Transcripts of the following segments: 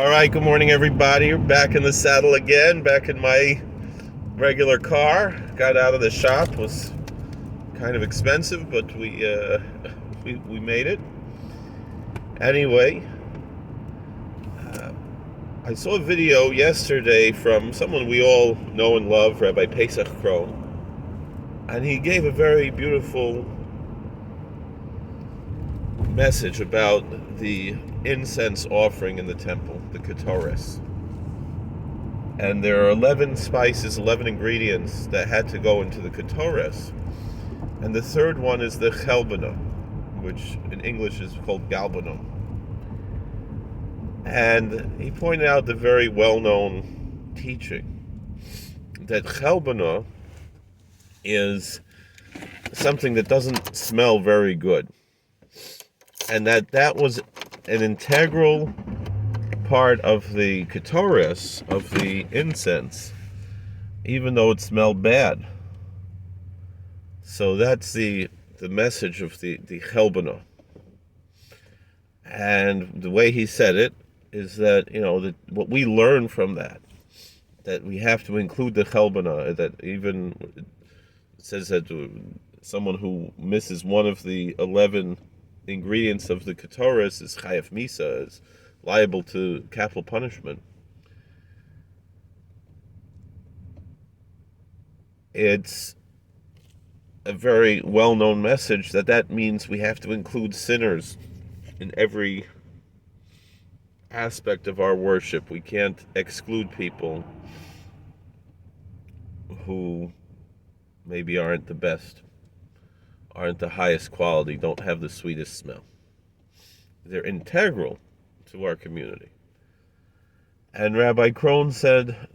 All right, good morning, everybody. We're back in the saddle again, back in my regular car. Got out of the shop. It was kind of expensive, but we made it. Anyway, uh, I saw a video yesterday from someone we all know and love, Rabbi Pesach Krohn, and he gave a very beautiful message about the incense offering in the temple, the ketores. And there are 11 spices, 11 ingredients that had to go into the ketores. And the third one is the chelbanah, which in English is called galbanum. And he pointed out the very well-known teaching that chelbanah is something that doesn't smell very good. And that was an integral part of the ketores, of the incense, even though it smelled bad. So that's the message of the chelbanah. And the way he said it is that, that what we learn from that we have to include the chelbanah, that even it says that someone who misses one of the 11 ingredients of the ketores is chayef misa, is liable to capital punishment. It's a very well-known message that means we have to include sinners in every aspect of our worship. We can't exclude people who maybe aren't the best, aren't the highest quality, don't have the sweetest smell. They're integral to our community. And Rabbi Krohn said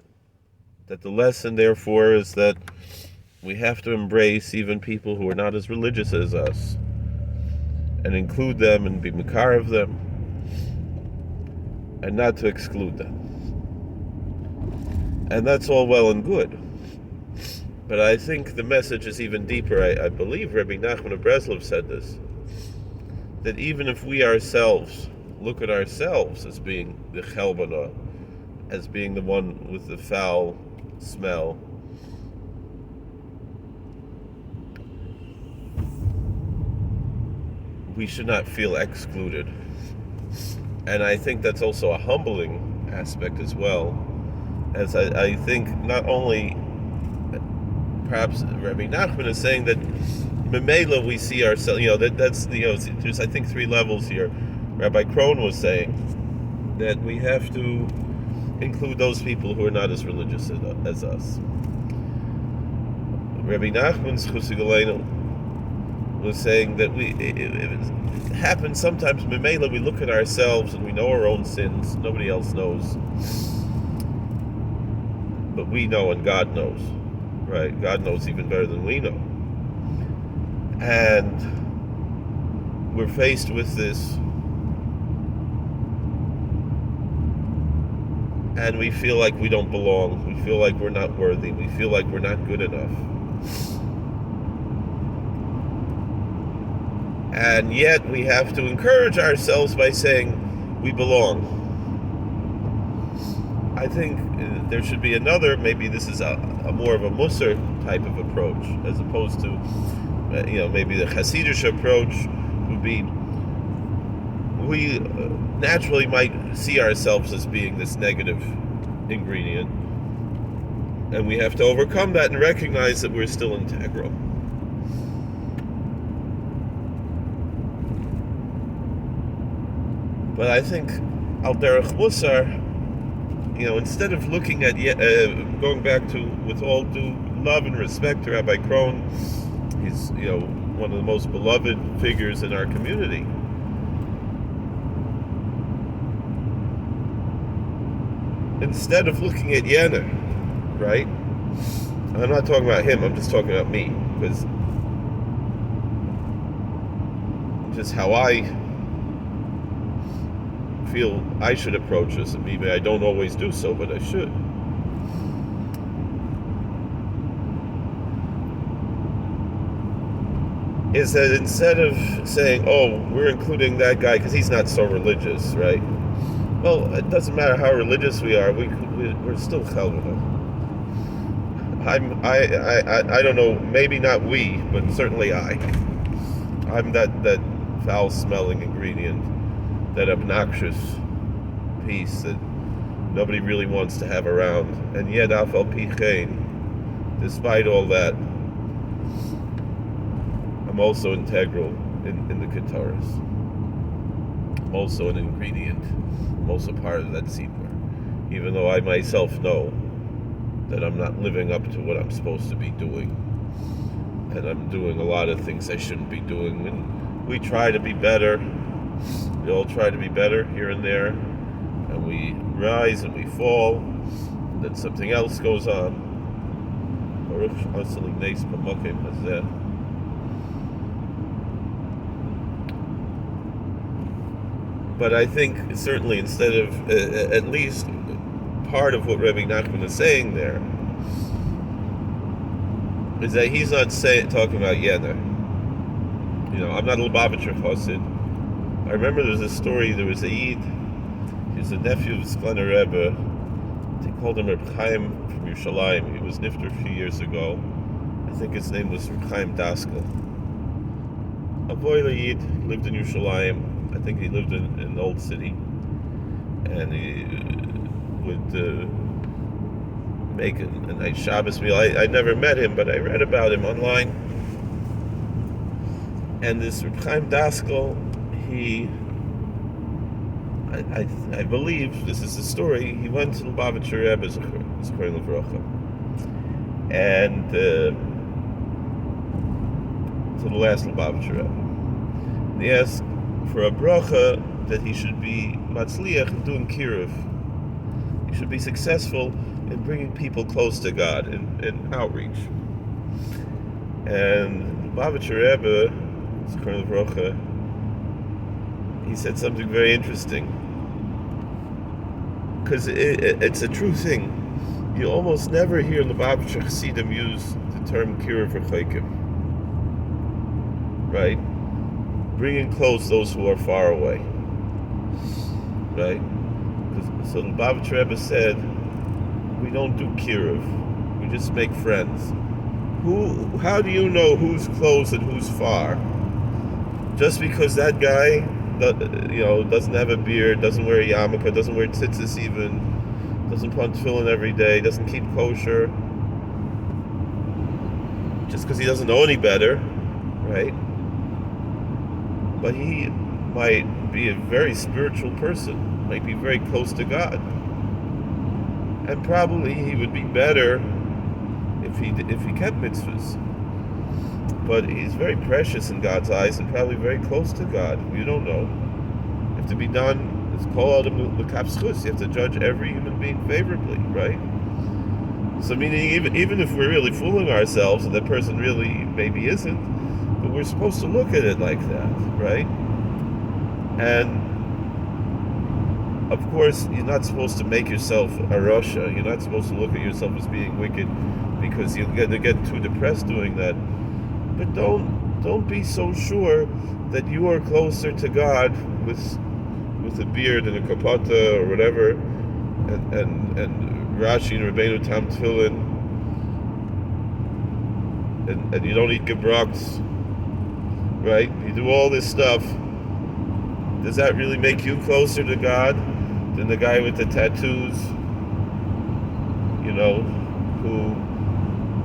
that the lesson, therefore, is that we have to embrace even people who are not as religious as us and include them and be makar of them and not to exclude them. And that's all well and good. But I think the message is even deeper. I believe Rabbi Nachman of Breslov said this, that even if we ourselves look at ourselves as being the chelbanah, as being the one with the foul smell, we should not feel excluded. And I think that's also a humbling aspect as well, as I think not only perhaps Rabbi Nachman is saying that memela we see ourselves, that's there's I think three levels here. Rabbi Krohn was saying that we have to include those people who are not as religious as us. Rabbi Nachman's Chusigaleinu was saying that it happens sometimes memela we look at ourselves and we know our own sins. Nobody else knows, but we know and God knows. Right? God knows even better than we know. And we're faced with this, and we feel like we don't belong. We feel like we're not worthy. We feel like we're not good enough. And yet we have to encourage ourselves by saying we belong. I think there should be another, maybe this is a more of a Musar type of approach, as opposed to, maybe the Hasidic approach would be, we naturally might see ourselves as being this negative ingredient, and we have to overcome that and recognize that we're still integral. But I think Al Derech Musar, instead of looking at going back to, with all due love and respect to Rabbi Krohn, he's one of the most beloved figures in our community. Instead of looking at Yenna, right? I'm not talking about him. I'm just talking about me, because just how I feel I should approach this, and maybe I don't always do so, but I should. Is that instead of saying, oh, we're including that guy because he's not so religious, right? well, it doesn't matter how religious we are. We're still chelbanah. I don't know. Maybe not we, but certainly I. I'm that foul-smelling ingredient, that obnoxious piece that nobody really wants to have around. And yet, af al pi chen, despite all that, I'm also integral in the ketores. I'm also an ingredient. I'm also part of that tzibur, even though I myself know that I'm not living up to what I'm supposed to be doing, and I'm doing a lot of things I shouldn't be doing. And we try to be better. We all try to be better here and there, and we rise and we fall, and then something else goes on. But I think certainly instead of at least part of what Rabbi Nachman is saying there is that he's not talking about Yeder. I'm not a Lubavitcher Chassid. I remember there was a story. There was a Yid. He was a nephew of Sklener Rebbe. They called him Reb Chaim from Yerushalayim. He was nifter a few years ago. I think his name was Reb Chaim Daskel. A boy Yid lived in Yerushalayim. I think he lived in an old city, and he would make a nice Shabbos meal. I never met him, but I read about him online. And this Reb Chaim Daskel, I believe this is the story. He went to Lubavitcher Rebbe, Zechron Livrocha, and to the last Lubavitcher Rebbe. And he asked for a bracha that he should be matzliach in doing kiruv. He should be successful in bringing people close to God in outreach. And Lubavitcher Rebbe, Zechron Livrocha, he said something very interesting, because it's a true thing. You almost never hear Lubavitcher Chassidim use the term kiruv v'chaykim, right? Bringing close those who are far away, right? So the Lubavitcher Rebbe said, we don't do kiruv, we just make friends. How do you know who's close and who's far? Just because that guy, doesn't have a beard, doesn't wear a yarmulke, doesn't wear tzitzis even, doesn't put on tefillin every day, doesn't keep kosher, just because he doesn't know any better, right? But he might be a very spiritual person, might be very close to God, and probably he would be better if he kept mitzvahs. But he's very precious in God's eyes and probably very close to God. You don't know. You have to be done. It's called l'kaf schus. You have to judge every human being favorably, right? So meaning even if we're really fooling ourselves and that person really maybe isn't, but we're supposed to look at it like that, right? And of course, you're not supposed to make yourself a Rasha. You're not supposed to look at yourself as being wicked, because you'll get too depressed doing that. But don't be so sure that you are closer to God with a beard and a kapata or whatever, and Rashi and Rabbeinu Tam Tefillin, and you don't eat gebrocks, right? You do all this stuff. Does that really make you closer to God than the guy with the tattoos? Who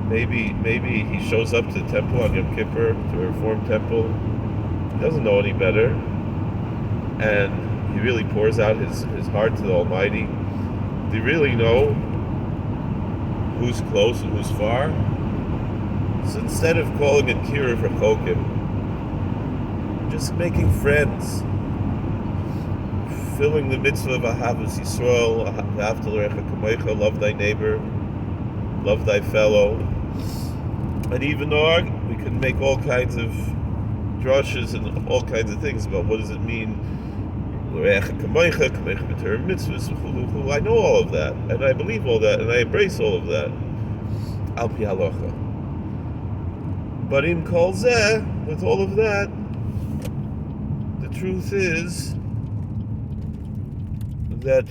maybe he shows up to the temple on Yom Kippur, to a Reformed temple. He doesn't know any better, and he really pours out his heart to the Almighty. Do you really know who's close and who's far? So instead of calling it kiruv v'chokim, just making friends, fulfilling the mitzvah of Ahavas Yisrael, V'ahavta l'recha kamocha, love thy neighbor, love thy fellow. And even though we can make all kinds of drushes and all kinds of things about what does it mean, I know all of that, and I believe all that, and I embrace all of that, al pi halacha. But in kol zeh, with all of that, the truth is that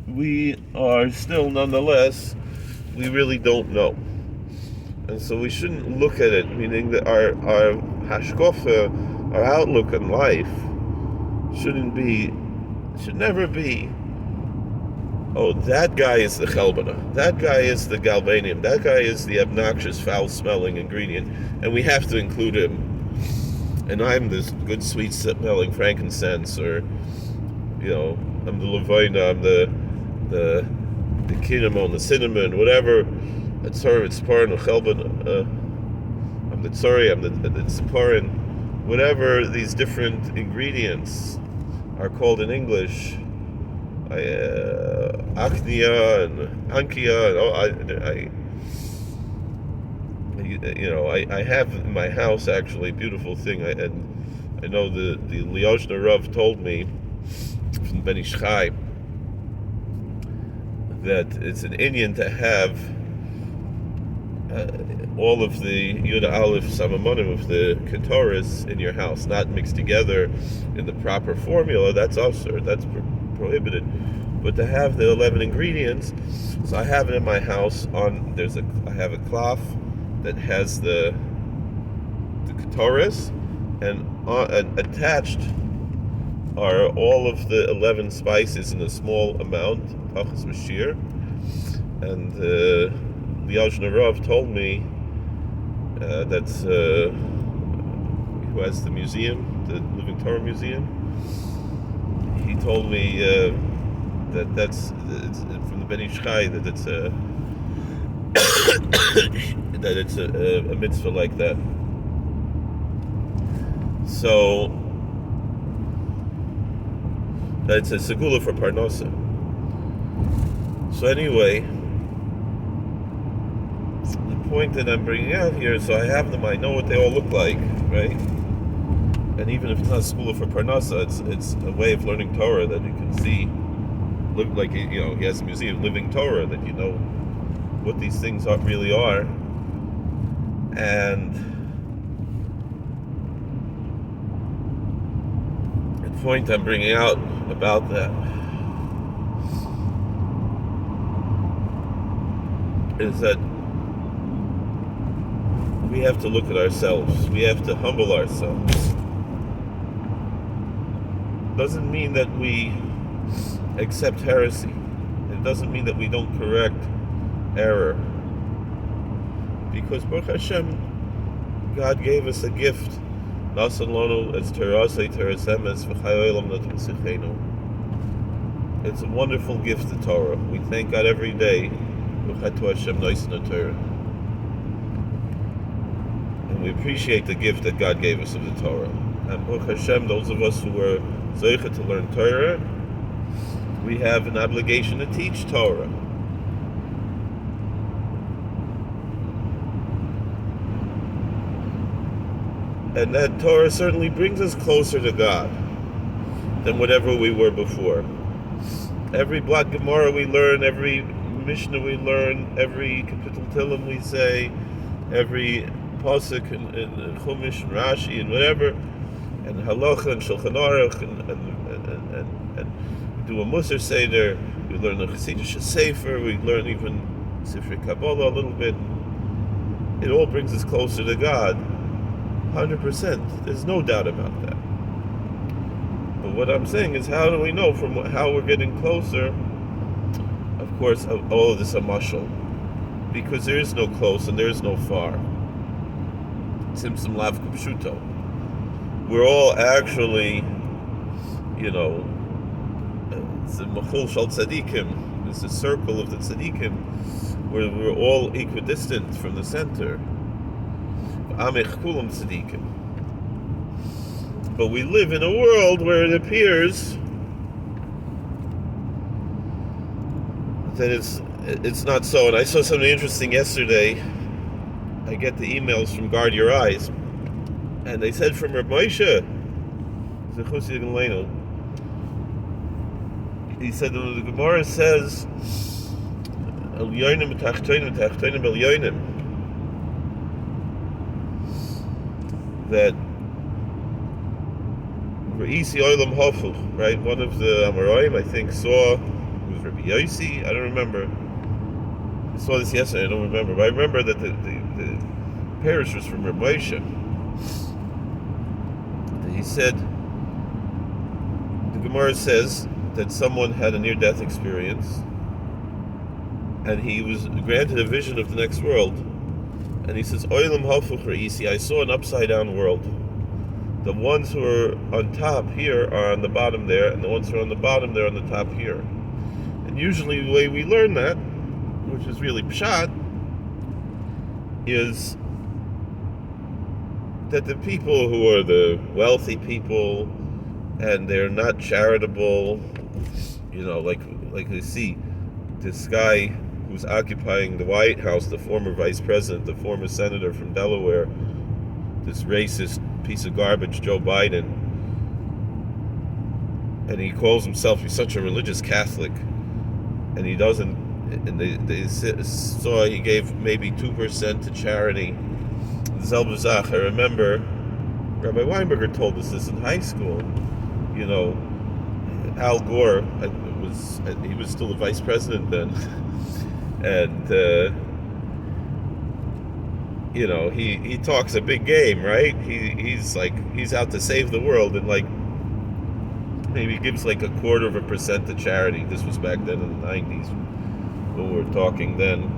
we are still, nonetheless, we really don't know. And so we shouldn't look at it, meaning that our hashkofa, our outlook on life, should never be, oh, that guy is the chelbanah, that guy is the galbanium, that guy is the obnoxious, foul-smelling ingredient, and we have to include him. And I'm this good, sweet-smelling frankincense, or, I'm the levina, I'm the cinnamon, the cinnamon, whatever. It's parin, chelbanah. I'm the tzori, I'm the parin. Whatever these different ingredients are called in English, acnia and ankia, I have in my house, actually, a beautiful thing. I know the Liozna Rav told me from Ben Ish Chai that it's an Indian to have all of the Yud Aleph Samamonim of the ketores in your house, not mixed together in the proper formula. That's also prohibited. But to have the 11 ingredients, so I have it in my house. I have a cloth that has the ketores, and attached are all of the 11 spices in a small amount, pachas mashir. And Liozna Rav told me that's who has the museum, the Living Torah Museum. He told me it's from the Ben Ish Chai that it's that it's a mitzvah like that. So that's a segula for parnasa. So anyway, the point that I'm bringing out here, so I have them, I know what they all look like, right? And even if it's not a segula for parnasa, it's a way of learning Torah that you can see, look like, he has a museum, Living Torah, that you know what these things really are. And the point I'm bringing out about that is that we have to look at ourselves. We have to humble ourselves. Doesn't mean that we accept heresy. It doesn't mean that we don't correct error. Because Baruch Hashem, God gave us a gift. It's a wonderful gift, the Torah. We thank God every day. And we appreciate the gift that God gave us of the Torah. And Baruch Hashem, those of us who are zeicha to learn Torah, we have an obligation to teach Torah. And that Torah certainly brings us closer to God than whatever we were before. Every block Gemara we learn, every Mishnah we learn, every Kapitel Tillim we say, every Pasuk and Chumash and Rashi and whatever, and Halacha and Shulchan Aruch, and we do a Musar Seder, we learn the Chassidish Sefer, we learn even Sifrei Kabbalah a little bit. It all brings us closer to God. 100%. There's no doubt about that. But what I'm saying is, how do we know from how we're getting closer? Of course, all of this a mashal, because there is no close and there is no far. Simsim lav kupshuto. We're all actually, it's a machul shal tzadikim. It's a circle of the tzadikim, where we're all equidistant from the center. But we live in a world where it appears that it's not so. And I saw something interesting yesterday. I get the emails from Guard Your Eyes, and they said from Reb Moshe, he said the Gemara says that Re'isi Olam Hafuch, right? One of the Amoraim, I think, saw, it was Rabbi Yossi, I don't remember. I saw this yesterday, I don't remember, but I remember that the parish was from Rabbi Moshe. He said, the Gemara says that someone had a near-death experience, and he was granted a vision of the next world, and he says, Olam Hafuch Re'isi, I saw an upside-down world. The ones who are on top here are on the bottom there, and the ones who are on the bottom there are on the top here. And usually the way we learn that, which is really pshat, is that the people who are the wealthy people and they're not charitable, like you see this guy who's occupying the White House, the former vice president, the former senator from Delaware, this racist piece of garbage, Joe Biden, and he calls himself, he's such a religious Catholic, and he doesn't, and they saw he gave maybe 2% to charity. Zelbazach, I remember Rabbi Weinberger told us this in high school. Al Gore he was still the vice president then, and he talks a big game, right? He's out to save the world, and maybe gives 0.25% to charity. This was back then in the 90s when we were talking then,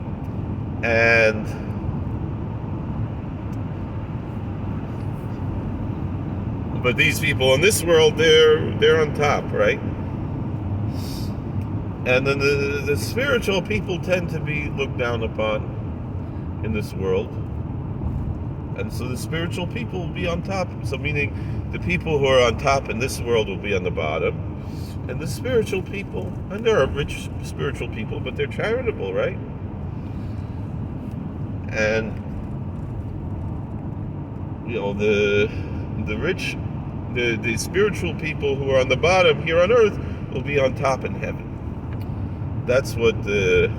but these people in this world, they're on top, right? And then the spiritual people tend to be looked down upon in this world. And so the spiritual people will be on top. So meaning the people who are on top in this world will be on the bottom. And the spiritual people, and there are rich spiritual people, but they're charitable, right? And the rich, the spiritual people who are on the bottom here on earth will be on top in heaven. That's what the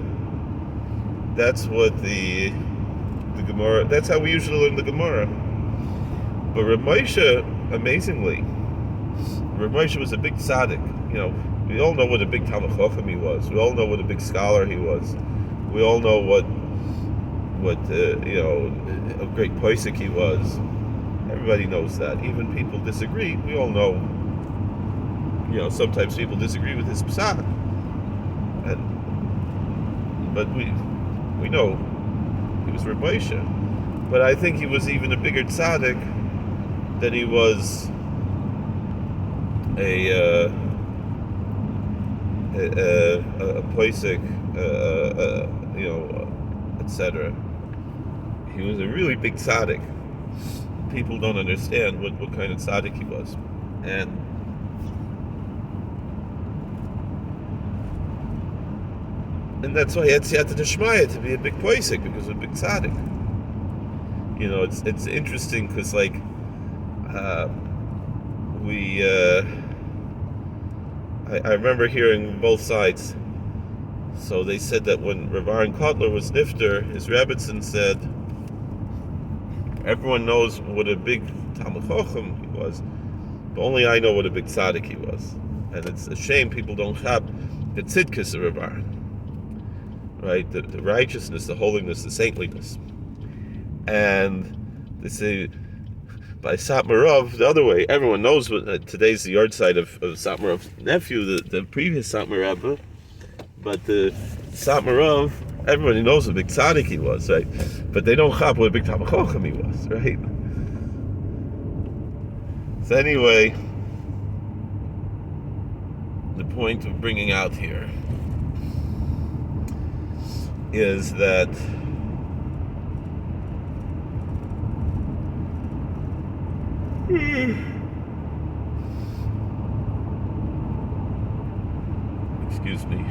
Gemara, that's how we usually learn the Gemara. But Rav Moshe, amazingly, Rav Moshe was a big tzaddik. We all know what a big Talmid Chacham he was. We all know what a big scholar he was. We all know what a great posek he was. Everybody knows that. Even people disagree. We all know. Sometimes people disagree with his psak. But we know he was Rav Moshe. But I think he was even a bigger tzaddik than he was a posek, etc. He was a really big tzaddik. People don't understand what kind of tzaddik he was, and that's why he had siyata d'shmaya to be a big posek, because of a big tzaddik. It's interesting because I remember hearing both sides. So they said that when Rav Aaron Kotler was nifter, his Rebbetzin said, everyone knows what a big Talmid Chacham he was, but only I know what a big tzaddik he was. And it's a shame people don't have the tzidkus of Rav Aaron, right? The righteousness, the holiness, the saintliness. And they say, by Satmarov, the other way, everyone knows what today's the yard side of Satmarov's nephew, the previous Satmar Rebbe, but the Satmarov, everybody knows what a big tzaddik he was, right? But they don't chap what a big Talmid Chacham he was, right? So anyway, the point of bringing out here is that excuse me.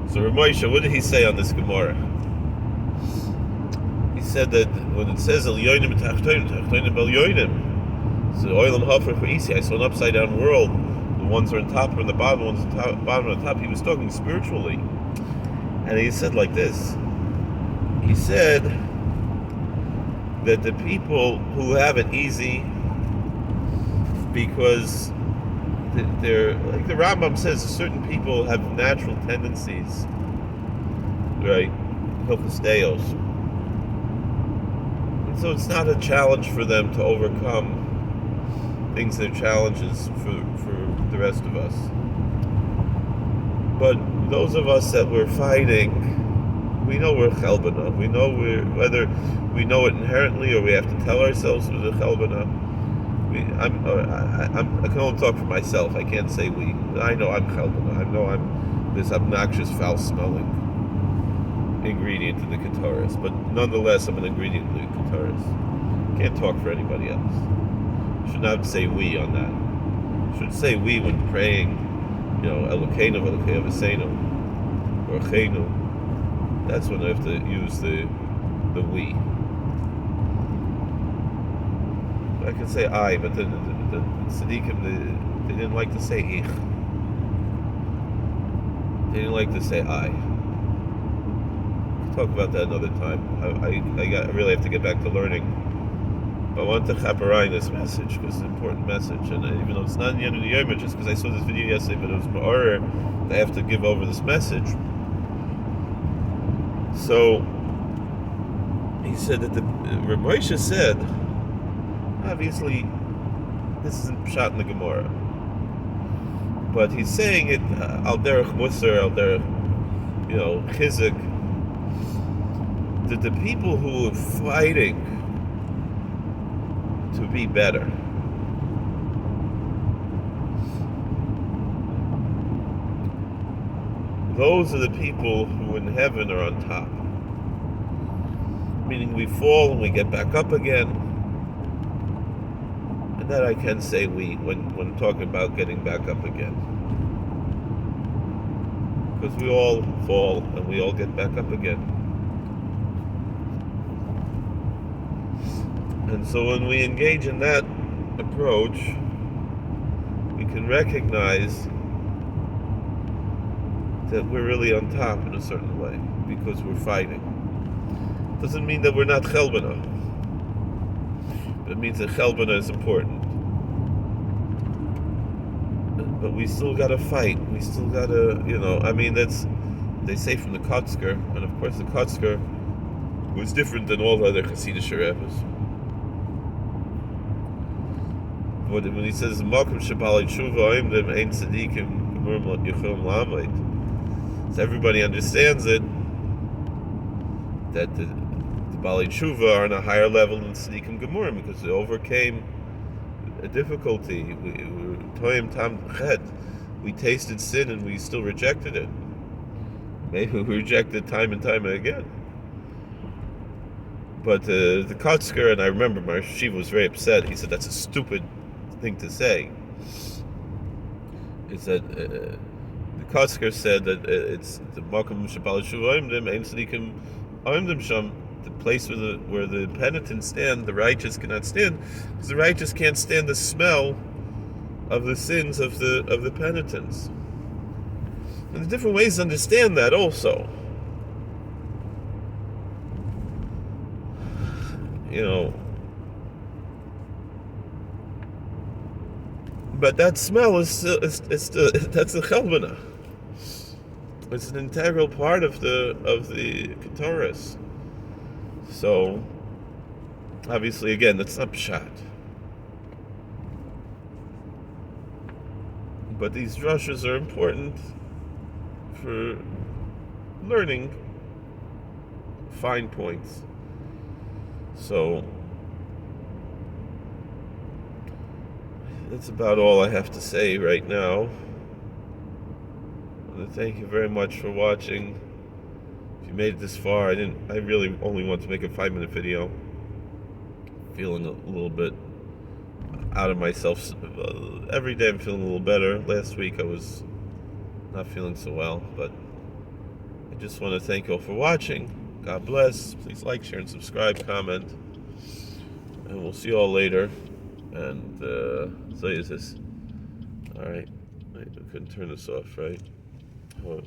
So Rav Moshe, what did he say on this Gemara? He said that when it says El Yoinim Tachtoinim Bel Yoinim, so Olam Hafuch Re'isi, I saw an upside down world. The ones are on top are on the bottom, the ones on top, bottom are on top. He was talking spiritually. And he said like this. He said that the people who have it easy because they're like the Rambam says, certain people have natural tendencies, right? Hilchos. And so it's not a challenge for them to overcome things that are challenges for the rest of us. But those of us that we're fighting, we know we're chelbanah. We know whether we know it inherently or we have to tell ourselves we're the chelbanah. I can only talk for myself. I can't say we. I know I'm chelbanah. I know I'm this obnoxious, foul-smelling ingredient in the ketores. But nonetheless, I'm an ingredient in the ketores. Can't talk for anybody else. Should not say we on that. Should say we when praying. Elokeinu, Elokeinu V'seinu, or Chenu. That's when I have to use the we. I can say I, but the tzaddikim, they didn't like to say ich. They didn't like to say I. We'll talk about that another time. I really have to get back to learning. But I want to chaperine this message because it's an important message, and even though it's not in the end of the year, just because I saw this video yesterday, but it was ma'oreh, I have to give over this message. So he said that Reb Moshe said, obviously, this isn't pshat in the Gemara, but he's saying it al derech musar, al derech, chizuk, that the people who are fighting to be better, those are the people who in heaven are on top. Meaning we fall and we get back up again. And that I can say we when talking about getting back up again. Because we all fall and we all get back up again. And so when we engage in that approach, we can recognize that we're really on top in a certain way because we're fighting. Doesn't mean that we're not chelbanah. It means that chelbanah is important. But we still gotta fight. We still gotta, that's, they say from the Kotzker, and of course the Kotzker was different than all the other Hasidic Rebbes. But when he says, Makom Shabbalei Tshuva Oimdim Ein Tzadikim Gemur Yichum Lamed, so everybody understands it, that the Balei Tshuva are on a higher level than Tzadikim Gemurim because they overcame a difficulty. We tasted sin and we still rejected it. Maybe we rejected time and time again. But the Kotzker, and I remember my Shiva was very upset. He said that's a stupid thing to say. He said the Kotzker said that it's the Makom Shabbalei Tshuva Oimdim Ein Tzadikim Oimdim Sham, the place where the penitents stand, the righteous cannot stand, because the righteous can't stand the smell of the sins of the penitents. And there's different ways to understand that also. But that smell is that's the chelbanah. It's an integral part of the ketores. So, obviously, again, that's not pshat. But these drushes are important for learning fine points. So, that's about all I have to say right now. Thank you very much for watching. If you made it this far, I really only want to make a 5-minute video. Feeling a little bit out of myself. Every day I'm feeling a little better. Last week I was not feeling so well, but I just want to thank you all for watching. God bless. Please like, share, and subscribe, comment. And we'll see you all later. And so is this. Alright. I couldn't turn this off, right? Oh,